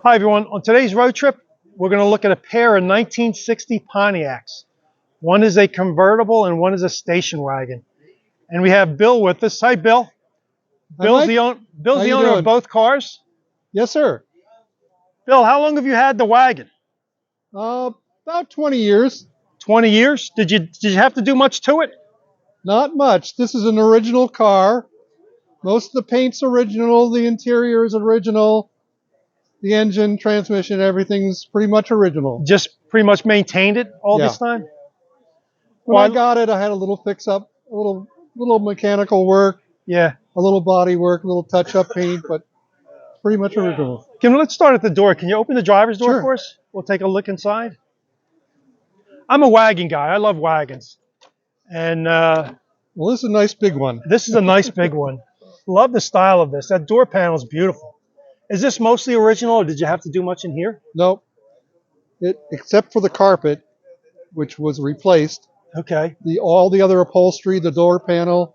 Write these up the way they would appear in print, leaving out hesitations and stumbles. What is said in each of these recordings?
Hi everyone, on today's road trip, we're going to look at a pair of 1960 Pontiacs. One is a convertible and one is a station wagon. And we have Bill with us. Hi Bill. Bill's the owner of both cars. Yes, sir. Bill, how long have you had the wagon? About 20 years. 20 years? Did you have to do much to it? Not much. This is an original car. Most of the paint's original, the interior is original, the engine, transmission, everything's pretty much original. Just pretty much maintained it all this time? When I got it, I had a little fix-up, a little mechanical work, yeah, a little body work, a little touch-up paint, but pretty much original. Let's start at the door. Can you open the driver's door Sure. for us? We'll take a look inside. I'm a wagon guy. I love wagons. And well, this is a nice big one. this is a nice big one. Love the style of this. That door panel is beautiful. Is this mostly original, or did you have to do much in here? Nope. Except for the carpet, which was replaced. Okay. All the other upholstery, the door panel,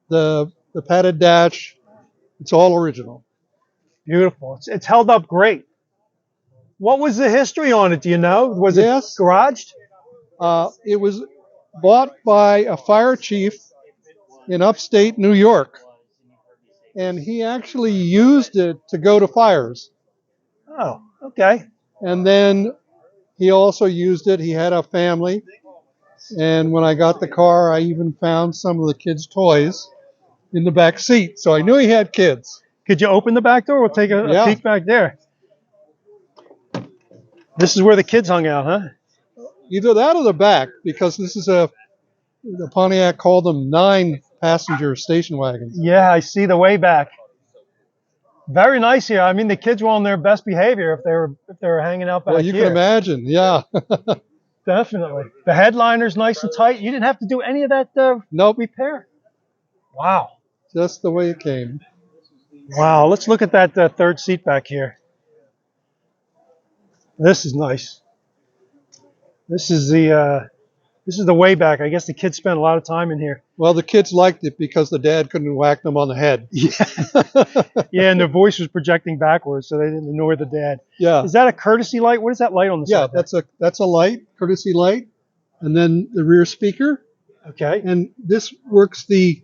the padded dash, it's all original. Beautiful. It's held up great. What was the history on it? Do you know? Was it garaged? It was bought by a fire chief in upstate New York, and he actually used it to go to fires. Oh, okay. And then he also used it. He had a family, and when I got the car, I even found some of the kids' toys in the back seat, so I knew he had kids. Could you open the back door? We'll take a peek back there. This is where the kids hung out, huh? Either that or the back, because this is the Pontiac called them 9-passenger station wagons. Yeah, I see the way back. Very nice here. I mean, the kids were on their best behavior if they were hanging out back here. Well, you can imagine, yeah. Definitely. The headliner's nice and tight. You didn't have to do any of that repair. Wow. Just the way it came. Wow. Let's look at that third seat back here. This is nice. This is the way back. I guess the kids spent a lot of time in here. Well, the kids liked it because the dad couldn't whack them on the head. Yeah. Yeah, and their voice was projecting backwards, so they didn't annoy the dad. Yeah. Is that a courtesy light? What is that light on the side? Yeah, that's a light, courtesy light, and then the rear speaker. Okay. And this works the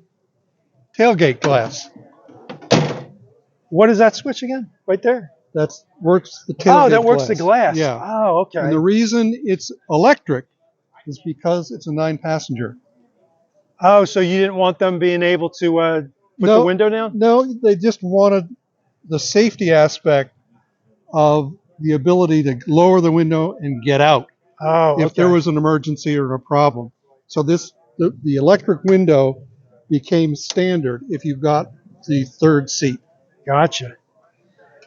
tailgate glass. What is that switch again? Right there? That works the tailgate glass. Oh, that works the glass. Yeah. Oh, okay. And the reason it's electric is because it's a 9-passenger. Oh, so you didn't want them being able to put the window down? No, they just wanted the safety aspect of the ability to lower the window and get out if there was an emergency or a problem. So the electric window became standard if you got the third seat. Gotcha.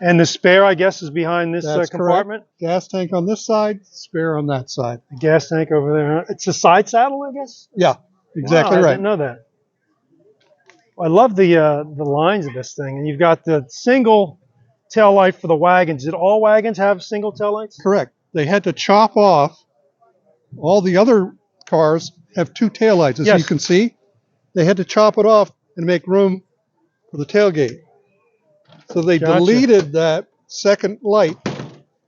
And the spare, I guess, is behind this compartment? Correct. Gas tank on this side, spare on that side. The gas tank over there. It's a side saddle, I guess? Yeah, exactly right. I didn't know that. I love the lines of this thing. And you've got the single tail light for the wagons. Did all wagons have single tail lights? Correct. They had to chop off. All the other cars have 2 tail lights, as you can see. They had to chop it off and make room for the tailgate. So they deleted that second light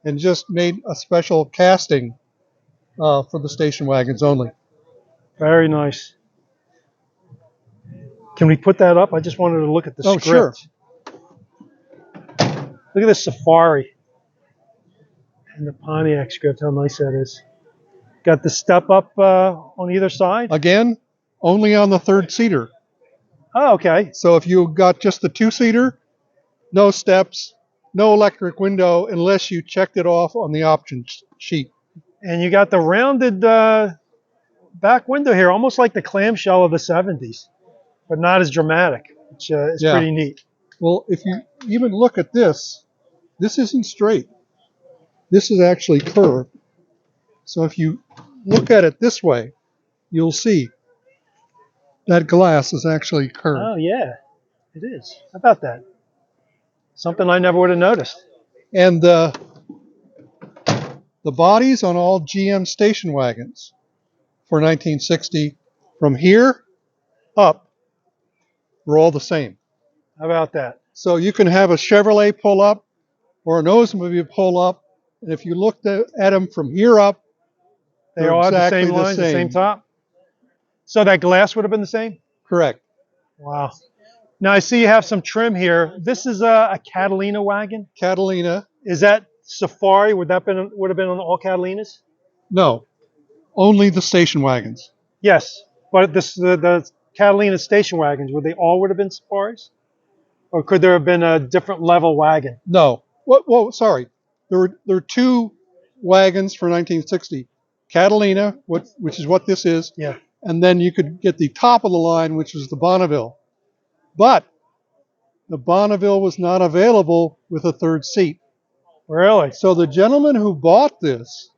and just made a special casting for the station wagons only. Very nice. Can we put that up? I just wanted to look at the script. Sure. Look at this Safari. And the Pontiac script, how nice that is. Got the step up on either side? Again, only on the third seater. Oh, okay. So if you got just the 2-seater, no steps, no electric window unless you checked it off on the option sheet. And you got the rounded back window here, almost like the clamshell of the 70s, but not as dramatic, which is pretty neat. Well, if you even look at this isn't straight. This is actually curved. So if you look at it this way, you'll see that glass is actually curved. Oh, yeah, it is. How about that? Something I never would have noticed. And the bodies on all GM station wagons for 1960, from here up, were all the same. How about that? So you can have a Chevrolet pull up or an Oldsmobile pull up, and if you looked at them from here up, They they're all have the exactly same lines, the same same. top? So that glass would have been the same? Correct. Wow. Now I see you have some trim here. This is a Catalina wagon. Catalina. Is that Safari? Would have been on all Catalinas? No, only the station wagons. Yes, but the Catalina station wagons, would have been Safaris? Or could there have been a different level wagon? No. Well, sorry. There are two wagons for 1960. Catalina, which is what this is. Yeah. And then you could get the top of the line, which is the Bonneville. But the Bonneville was not available with a third seat. Really? So the gentleman who bought this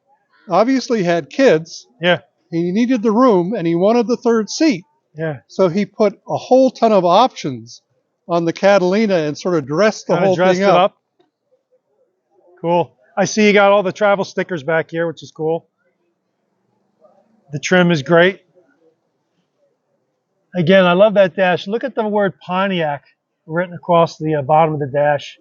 obviously had kids. Yeah. He needed the room, and he wanted the third seat. Yeah. So he put a whole ton of options on the Catalina and sort of dressed the whole thing up. Cool. I see you got all the travel stickers back here, which is cool. The trim is great. Again, I love that dash. Look at the word Pontiac written across the bottom of the dash.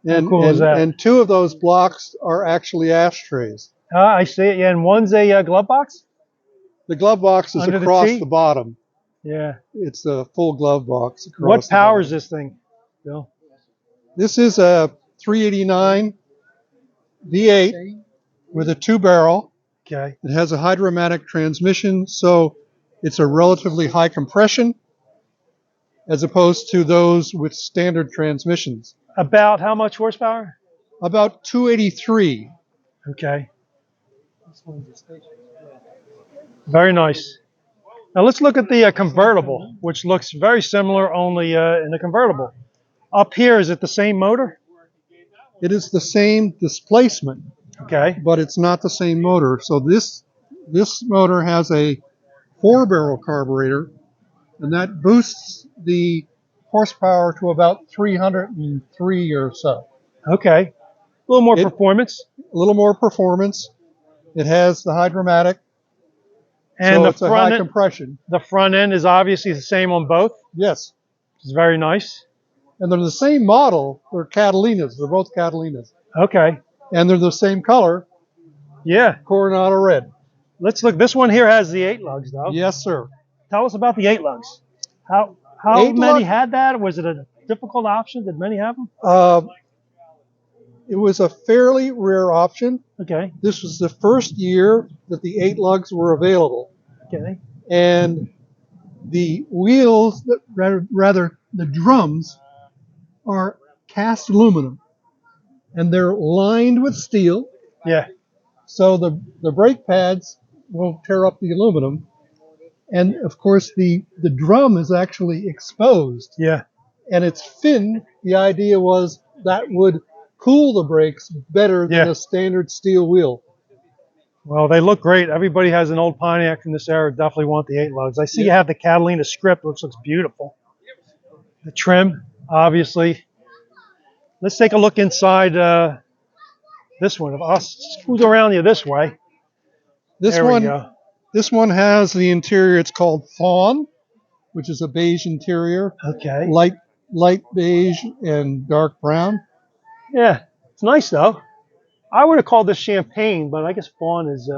How cool is that? And two of those blocks are actually ashtrays. I see it. Yeah, and one's a glove box? The glove box is Under across the the bottom. Yeah. It's a full glove box. What powers this thing, Bill? This is a 389 V8 with a 2-barrel. Okay. It has a hydromatic transmission, so it's a relatively high compression as opposed to those with standard transmissions. About how much horsepower? About 283. Okay. Very nice. Now let's look at the convertible, which looks very similar, only in the convertible. Up here, is it the same motor? It is the same displacement, okay, but it's not the same motor. So this motor has a 4-barrel carburetor, and that boosts the horsepower to about 303 or so. Okay, a little more performance. A little more performance. It has the hydromatic. And so it's a high compression. The front end is obviously the same on both. Yes. It's very nice. And they're the same model. They're Catalinas. They're both Catalinas. Okay. And they're the same color. Yeah. Coronado red. Let's look. This one here has the 8 lugs, though. Yes, sir. Tell us about the 8 lugs. How many had that? Was it a difficult option? Did many have them? It was a fairly rare option. Okay. This was the first year that the 8 lugs were available. Okay. And the wheels, rather the drums, are cast aluminum. And they're lined with steel. Yeah. So the brake pads won't tear up the aluminum. And of course the drum is actually exposed. Yeah. And it's fin. The idea was that would cool the brakes better than a standard steel wheel. Well, they look great. Everybody has an old Pontiac from this era. Definitely want the 8 lugs. I see you have the Catalina script, which looks beautiful. The trim, obviously. Let's take a look inside this one. I'll scoot around you this way. This one has the interior. It's called fawn, which is a beige interior. Okay. Light beige and dark brown. Yeah, it's nice though. I would have called this champagne, but I guess fawn is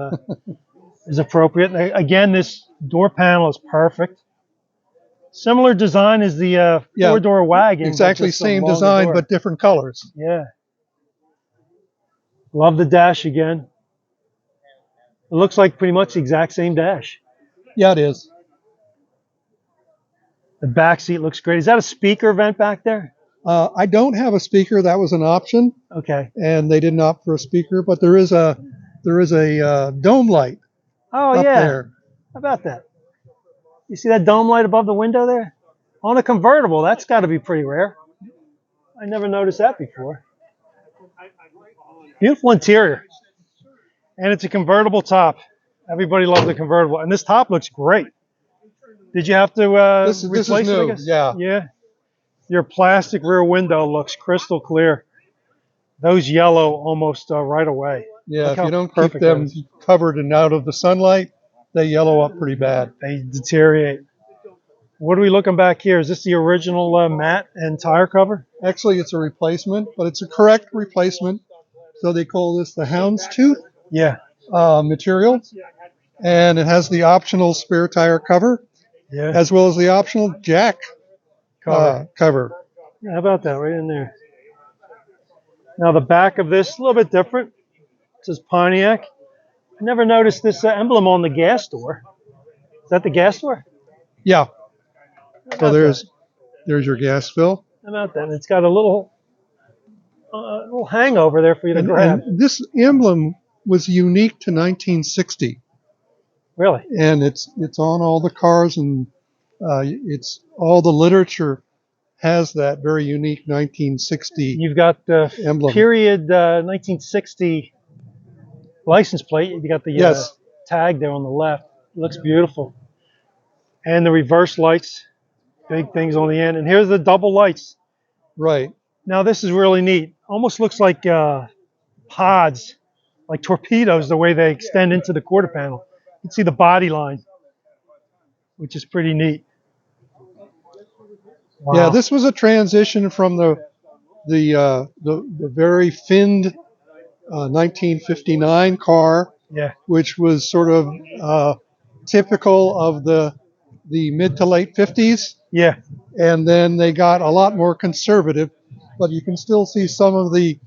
is appropriate. Again, this door panel is perfect. Similar design as the 4-door wagon. Exactly same design, but different colors. Yeah. Love the dash again. It looks like pretty much the exact same dash. Yeah, it is. The back seat looks great. Is that a speaker vent back there? I don't have a speaker. That was an option. Okay. And they didn't opt for a speaker, but there is a dome light. Oh, up there. How about that? You see that dome light above the window there? On a convertible, that's got to be pretty rare. I never noticed that before. Beautiful interior. And it's a convertible top. Everybody loves the convertible. And this top looks great. Did you have to this replace is new. it, I guess? Yeah. Yeah. Your plastic rear window looks crystal clear. Those yellow almost right away. Yeah, if you don't keep them covered and out of the sunlight, they yellow up pretty bad. They deteriorate. What are we looking back here? Is this the original mat and tire cover? Actually, it's a replacement, but it's a correct replacement. So they call this the houndstooth Yeah. material. And it has the optional spare tire cover, Yeah. as well as the optional jack cover. Yeah, how about that? Right in there. Now the back of this, a little bit different. It says Pontiac. I never noticed this emblem on the gas door. Is that the gas door? Yeah. How So about there's your gas fill. How about that? It's got a little hangover there for you to grab. And this emblem was unique to 1960. Really? And it's on all the cars, and it's all the literature has that very unique 1960 You've got the emblem. period 1960 license plate. You got the tag there on the left. It looks beautiful. And the reverse lights, big things on the end. And here's the double lights. Right. Now this is really neat. Almost looks like pods, like torpedoes, the way they extend into the quarter panel. You can see the body line, which is pretty neat. Wow. Yeah, this was a transition from the very finned 1959 car, which was sort of typical of the mid to late 50s. Yeah. And then they got a lot more conservative, but you can still see some of the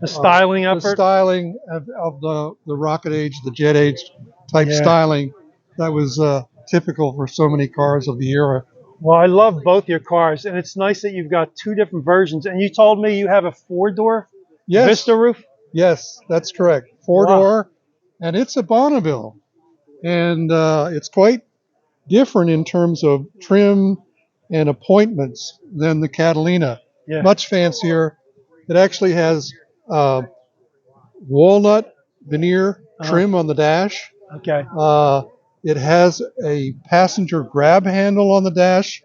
styling effort, the styling of the rocket age, the jet age type styling that was typical for so many cars of the era. Well, I love both your cars, and it's nice that you've got two different versions. And you told me you have a four-door Vista roof? Yes, that's correct. Four-door, and it's a Bonneville. And it's quite different in terms of trim and appointments than the Catalina. Yeah. Much fancier. It actually has walnut veneer trim on the dash. Okay. It has a passenger grab handle on the dash.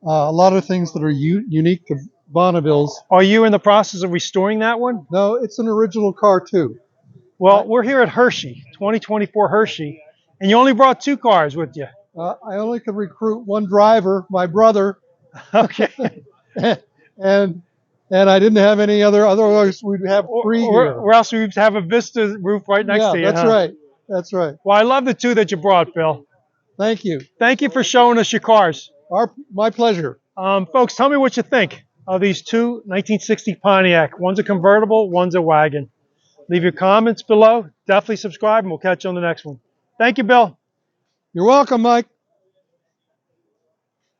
A lot of things that are unique to Bonnevilles. Are you in the process of restoring that one? No, it's an original car too. Well, we're here at Hershey, 2024 Hershey, and you only brought two cars with you. I only could recruit one driver, my brother. Okay. and I didn't have any otherwise we'd have three here. Or else we'd have a Vista roof right next to you. Yeah, that's right. That's right. Well, I love the two that you brought, Bill. Thank you. Thank you for showing us your cars. My pleasure. Folks, tell me what you think of these two 1960 Pontiac. One's a convertible, one's a wagon. Leave your comments below. Definitely subscribe, and we'll catch you on the next one. Thank you, Bill. You're welcome, Mike.